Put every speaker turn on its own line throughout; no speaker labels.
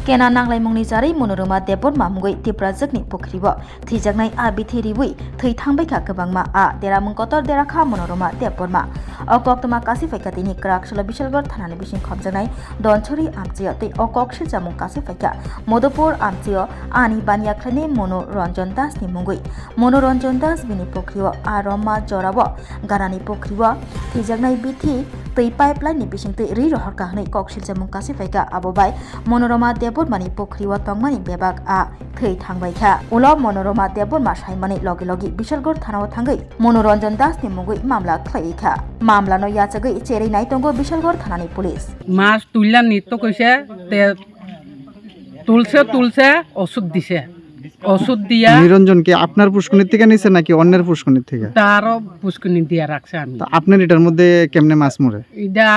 केना नांलायमुंनि जारै मनोरमा देबबर्मा मुगै तिप्राजकनि पुख्रिबो थैजागनाय आ बिथेरिबुइ थै थांबायखा गोबांमा आ देरामुं कतर देराखा मनोरमा देबबर्मा अकक्तमा कासिफाइका तिनि क्राकसला बिशालगढ़ थानानि बिसिं खमजानाय दनछरी आमचिया तै अकक्सि जामुं कासिफाइका मधुपुर आमचिया आनि बानियाख्लानि मनोरंजन दासनि मुंगै मनोरंजन दास बिनि पुख्रिबो आ रमा जराबो गानानि पुख्रिबो थैजागनाय बिथि तै पाइपलाइननि बिसिं तै रि रहरका हनै कक्सिल जामुं कासिफाइका आबोबाय मनोरमा देबबर्मानि पुख्रिबो तंमानि बेबाग आ थै थांबायखा उलाव मनोरमा देबबर्मा साइमानि लगे लगे बिशालगढ़ थानाव थांगै मनोरंजन दासनि मुंगै मामला ख्लायैखा मामलानो याचगै चेरै नायतंगो बिशालगढ़ थानानि पुलिस
মাছ তুললা নৃত্য কইছে তে তুলছে ওষুধ দিছে ওষুধ দিয়া
নিরঞ্জন কি আপনার পুষ্কনির থেকে নিছে নাকি অন্যের পুষ্কনির থেকে
তারও পুষ্কনি দিয়া রাখছে আমি
তা আপনার এটার মধ্যে কেমনে মাছ মরে
এটা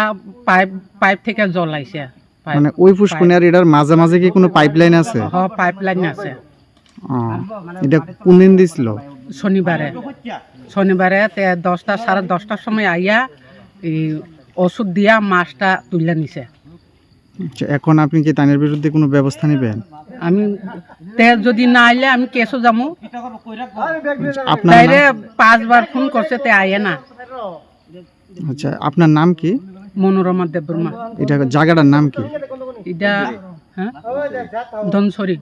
পাইপ থেকে জল আইছে
মানে ওই পুষ্কনি আর এটার মাঝে মাঝে কি কোনো পাইপলাইন আছে
পাইপলাইন আছে
এটা কোন দিন দিছিল
শনিবারে তে 10টা 10:30টার সময় আইয়া এই ওষুধ দিয়া মাছটা তুললা নিছে
আচ্ছা, এখন আপনি কি তানের বিরুদ্ধে কোনো ব্যবস্থা নেবেন?
আমি তে যদি না আইলে আমি কেসও যামু
আপনার
তাইরে 5 বার ফোন করছে তে আইয়ে না।
আচ্ছা, আপনার নাম কি?
মনোরমা দেববর্মা।
এটা জায়গাটার নাম কি?
এটা হ্যাঁ ধনসরি।